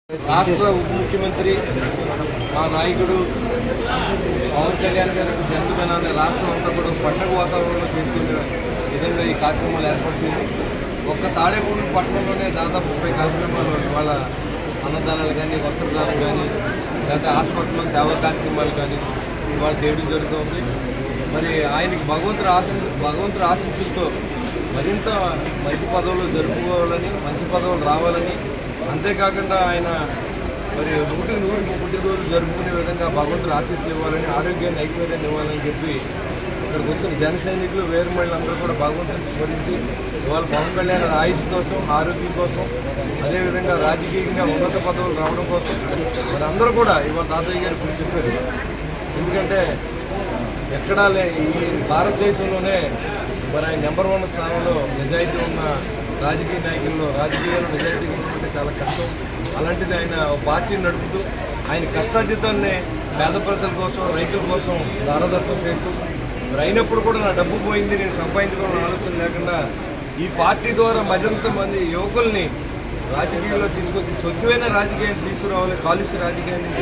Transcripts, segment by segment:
రాష్ట్ర ఉప ముఖ్యమంత్రి మా నాయకుడు పవన్ కళ్యాణ్ గారి జన్మదినాన్ని రాష్ట్రం అంతా కూడా పండుగ వాతావరణంలో చేసుకునే విధంగా ఈ కార్యక్రమాలు ఏర్పరిచింది. ఒక్క తాడేపూడి పట్టణంలోనే దాదాపు 30 కార్యక్రమాలు వాళ్ళ అన్నదానాలు కానీ, వస్త్రదానం కానీ, లేకపోతే హాస్పిటల్లో సేవా కార్యక్రమాలు కానీ ఇవాళ చేయడం జరుగుతుంది. మరి ఆయనకి భగవంతుడి ఆశీస్సులతో మరింత మంచి పదవులు జరుపుకోవాలని, మంచి పదవులు రావాలని, అంతేకాకుండా ఆయన మరి 100 పుట్టినరోజు జరుపుకునే విధంగా భగవంతుడు ఆశీస్సులు ఇవ్వాలని, ఆరోగ్యాన్ని ఐశ్వర్యాన్ని ఇవ్వాలని చెప్పి ఇక్కడికి వచ్చిన జన సైనికులు వీరమహిళలందరూ కూడా భగవంతుడిని స్మరించి ఇవాళ పవన్ కళ్యాణ్ ఆయుష్ కోసం, ఆరోగ్యం కోసం, అదేవిధంగా రాజకీయంగా ఉన్నత పదవులు రావడం కోసం మరి అందరూ కూడా ఇవాళ తాతయ్య గారు ఇప్పుడు చెప్పారు. ఎందుకంటే ఎక్కడా ఈ భారతదేశంలోనే మరి ఆయన నెంబర్ 1 స్థానంలో నిజాయితీ ఉన్న రాజకీయ నాయకుల్లో రాజకీయాల్లో నిజాయితీగా ఉంటే చాలా కష్టం. అలాంటిది ఆయన పార్టీని నడుపుతూ ఆయన కష్టార్జితాన్ని పేద ప్రజల కోసం, రైతుల కోసం దారదత్తం చేస్తూ మరి అయినప్పుడు కూడా నా డబ్బు పోయింది, నేను సంపాదించుకోవాలని ఆలోచన లేకుండా ఈ పార్టీ ద్వారా మరింత మంది యువకుల్ని రాజకీయాల్లో తీసుకొచ్చి స్వచ్ఛమైన రాజకీయాన్ని తీసుకురావాలి, కాలుష్య రాజకీయాన్ని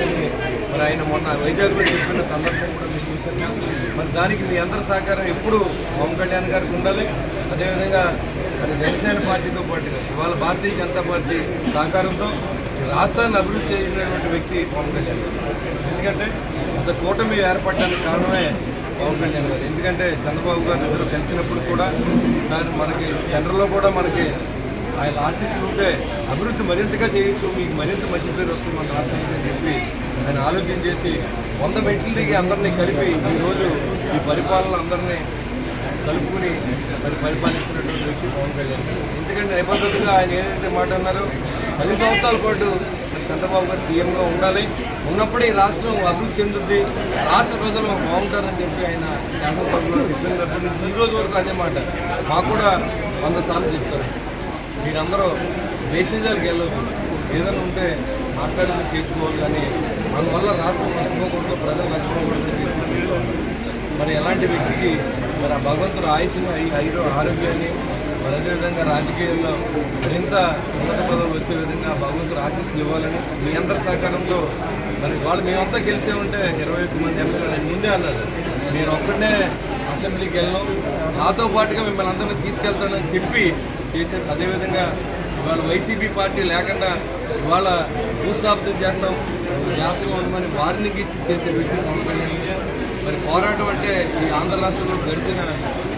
మరి ఆయన మొన్న వైజాగ్లో చెప్పిన సందర్భం కూడా మీరు చూశారు. మరి దానికి మీ అందరి సహకారం ఎప్పుడు పవన్ కళ్యాణ్ గారికి ఉండాలి. అదేవిధంగా మరి జనసేన పార్టీతో పాటుగా ఇవాళ భారతీయ జనతా పార్టీ సహకారంతో రాష్ట్రాన్ని అభివృద్ధి చేసినటువంటి వ్యక్తి పవన్ కళ్యాణ్ గారు. ఎందుకంటే అసలు కూటమి ఏర్పడడానికి కారణమే పవన్ కళ్యాణ్ గారు. ఎందుకంటే చంద్రబాబు గారు ఇద్దరు కలిసినప్పుడు కూడా సార్ మనకి సెంటర్లో కూడా మనకి ఆయన ఆశీస్సులు ఉంటే అభివృద్ధి మరింతగా చేయొచ్చు, మీకు మరింత మంచి పేరు వస్తుంది మన రాష్ట్రానికి అని చెప్పి ఆయన ఆలోచన చేసి 100 మెట్లు దిగి అందరినీ కలిపి ఈరోజు ఈ పరిపాలన అందరినీ కలుపుకుని మరి పరిపాలిస్తున్నటువంటి వ్యక్తి పవన్ కళ్యాణ్ గారు. ఎందుకంటే నిబద్ధతగా ఆయన ఏదైతే మాట అన్నారో 10 సంవత్సరాల పాటు చంద్రబాబు గారు సీఎంగా ఉండాలి, ఉన్నప్పుడు ఈ రాష్ట్రం అభివృద్ధి చెందుద్ది, రాష్ట్ర ప్రజలు బాగుంటారని చెప్పి ఆయన శాసనసభలో చెప్పినప్పటి నుంచి ఈ రోజు వరకు అదే మాట మాకు కూడా 100 సార్లు చెప్తారు. మీరందరూ దేశాలకు వెళ్ళదు, ఏదైనా ఉంటే మాట్లాడి చేసుకోవాలి, కానీ అందువల్ల రాష్ట్రం నష్టపోకూడదు, ప్రజలు నష్టపోకూడదు. మరి ఎలాంటి వ్యక్తికి మరి ఆ భగవంతుడు ఆయుష్ను, ఆరోగ్యాన్ని, మరి అదేవిధంగా రాజకీయాల్లో మరింత ఉన్నత పదవులు వచ్చే విధంగా భగవంతుడు ఆశీస్సులు ఇవ్వాలని మీ అందరి సహకారంతో మరి వాళ్ళు మేమంతా గెలిచామంటే 21 మంది ఎమ్మెల్యేలు ముందే అన్నారు. నేను ఒక్కడే అసెంబ్లీకి వెళ్ళాం, నాతో పాటుగా మిమ్మల్ని అందరినీ తీసుకెళ్తానని చెప్పి చేశారు. అదేవిధంగా ఇవాళ వైసీపీ పార్టీ లేకుండా ఇవాళ భూస్థాపితం చేస్తాం, జాతీయ ఉండమని వారినికి ఇచ్చి చేసే వ్యక్తి పవన్ కళ్యాణ్. మరి పోరాటం అంటే ఈ ఆంధ్ర రాష్ట్రంలో గడిచిన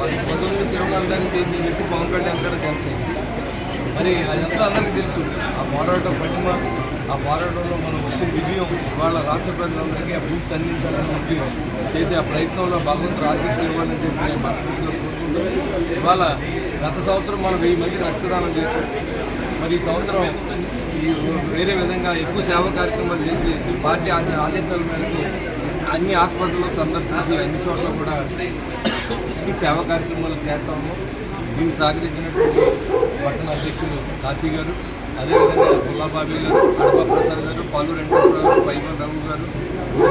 19 తిరుమలని చేసే వ్యక్తి పవన్ కళ్యాణ్ గారు జనసేన. మరి అదంతా అందరికీ తెలుసు. ఆ పోరాటం పటిమ, ఆ పోరాటంలో మనం వచ్చిన విజయం ఇవాళ రాష్ట్ర ప్రజలందరికీ ఆ బూట్స్ అందించాలని చెప్పి చేసే ఆ ప్రయత్నంలో భగవంతుడు ఆశీస్సులు ఇవ్వాలని చెప్పి మనస్ఫూర్తిగా కోరుకుంటాం. ఇవాళ గత సంవత్సరం మనం 1000 మందికి రక్తదానం చేశాం. మరి ఈ సంవత్సరం ఈ వేరే విధంగా ఎక్కువ సేవా కార్యక్రమాలు చేసి పార్టీ ఆదేశాల మేరకు అన్ని హాస్పిటల్లో సందర్శించి అన్ని చోట్ల కూడా ఈ సేవా కార్యక్రమాలు చేస్తాము. దీన్ని సహకరించినటువంటి పట్టణ అధ్యక్షులు కాశీ గారు, అదేవిధంగా పుల్లాబాబీ గారు, కడప ప్రసాద్ గారు, పాలు వెంకటేశ్వర గారు, పైమన్ రఘు గారు,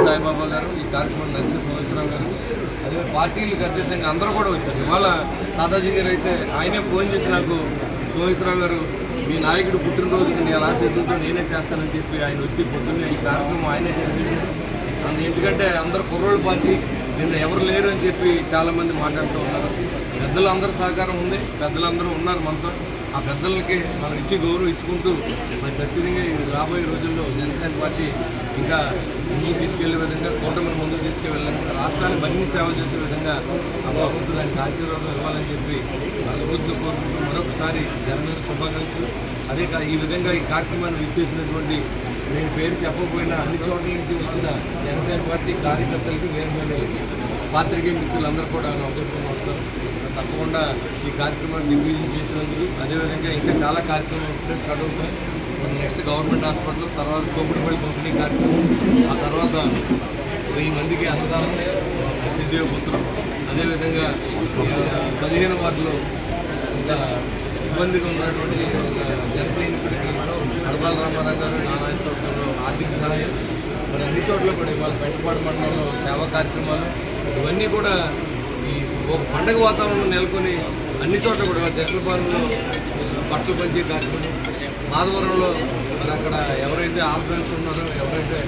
సాయిబాబా గారు, ఈ కార్యక్రమం నడిచే సోమేశ్వరరావు గారు, అదే పార్టీలకు అత్యధికంగా అందరూ కూడా వచ్చారు. ఇవాళ సాదాజీ గారు అయితే ఆయనే ఫోన్ చేసి నాకు సోమేశ్వరరావు గారు మీ నాయకుడు పుట్టినరోజుకి నేను అలా చేతులతో నేనే చేస్తానని చెప్పి ఆయన వచ్చి పొద్దున్నే ఈ కార్యక్రమం ఆయనే చేసి, ఎందుకంటే అందరూ కుర్రోళ్ళ పార్టీ నిన్న ఎవరు లేరు అని చెప్పి చాలామంది మాట్లాడుతూ ఉన్నారు. పెద్దలు అందరూ సహకారం ఉంది, పెద్దలందరూ ఉన్నారు మనతో. ఆ పెద్దలకి మనం ఇచ్చి గౌరవం ఇచ్చుకుంటూ మరి ఖచ్చితంగా రాబోయే రోజుల్లో జనసేన పార్టీ ఇంకా ముందుకు తీసుకెళ్లే విధంగా, కూటమిని ముందుకు తీసుకెళ్ళే రాష్ట్రాన్ని మరిన్ని సేవ చేసే విధంగా ఆ భగవంతుడు ఆయనకు ఆశీర్వాదం ఇవ్వాలని చెప్పి మనస్ఫూర్తిగా కోరుకుంటూ మరొకసారి జన్మదిన శుభాకాంక్షలు. అదే ఈ విధంగా ఈ కార్యక్రమాన్ని ఇచ్చేసినటువంటి నేను పేరు చెప్పకపోయినా అన్ని చోట్ల నుంచి వచ్చిన జనసేన పార్టీ కార్యకర్తలకి, వేరువేరులకి, పాత్రికేయ మిత్రులందరూ కూడా అవసరం తప్పకుండా ఈ కార్యక్రమాన్ని దిగ్విజయం చేసినందుకు, అదేవిధంగా ఇంకా చాలా కార్యక్రమాలు ఇప్పుడే స్టార్ట్ అవుతాయి. నెక్స్ట్ గవర్నమెంట్ హాస్పిటల్, తర్వాత కోపుడిపల్లి పంపిణీ కార్యక్రమం, ఆ తర్వాత 1000 మందికి అన్నదానం సిద్ధిపుత్రం, అదేవిధంగా 15 వార్డులో ఇంకా ఇబ్బందిగా ఉన్నటువంటి జన సైనికుడికి కడపాల రామారావు గారు నానాయత్వంలో ఆర్థిక సహాయం, మరి అన్ని చోట్ల కూడా ఇవాళ పెంటపాడు మండలంలో సేవా కార్యక్రమాలు ఇవన్నీ కూడా ఈ ఒక పండగ వాతావరణం నెలకొని అన్ని చోట్ల కూడా జట్లపాలెంలో బట్టలు పంచే కార్యక్రమం, మాధవరంలో మరి అక్కడ ఎవరైతే ఆంబులెన్స్ ఉన్నారో, ఎవరైతే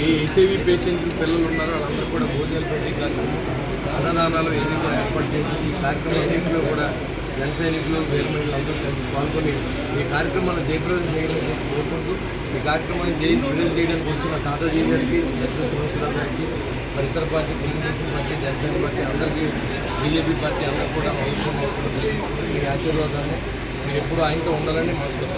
ఈ హెచ్ఐవి పేషెంట్ పిల్లలు ఉన్నారో వాళ్ళందరూ కూడా భోజనాలు పెట్టి కార్యక్రమం, అన్నదానాలు ఇవన్నీ కూడా ఏర్పాటు చేసి ఈ కార్యక్రమం అన్నింటిలో కూడా జన సైనికులు, వీర మహిళలు అందరూ కలిసి పాల్గొని ఈ కార్యక్రమాన్ని జయప్రదం చేయాలని కోరుకుంటూ ఈ కార్యక్రమాన్ని విడుదల చేయడానికి వచ్చిన తాతాజీ గారికి, శ్రీనివాసరావు గారికి, మరి ఇతర party, Telugu Desam party, Janasena party అందరికీ, బీజేపీ పార్టీ అందరూ కూడా అవసరం అవుతుంది. మీ ఆశీర్వాదాన్ని మీరు ఎప్పుడూ ఆయనతో ఉండాలని మాకు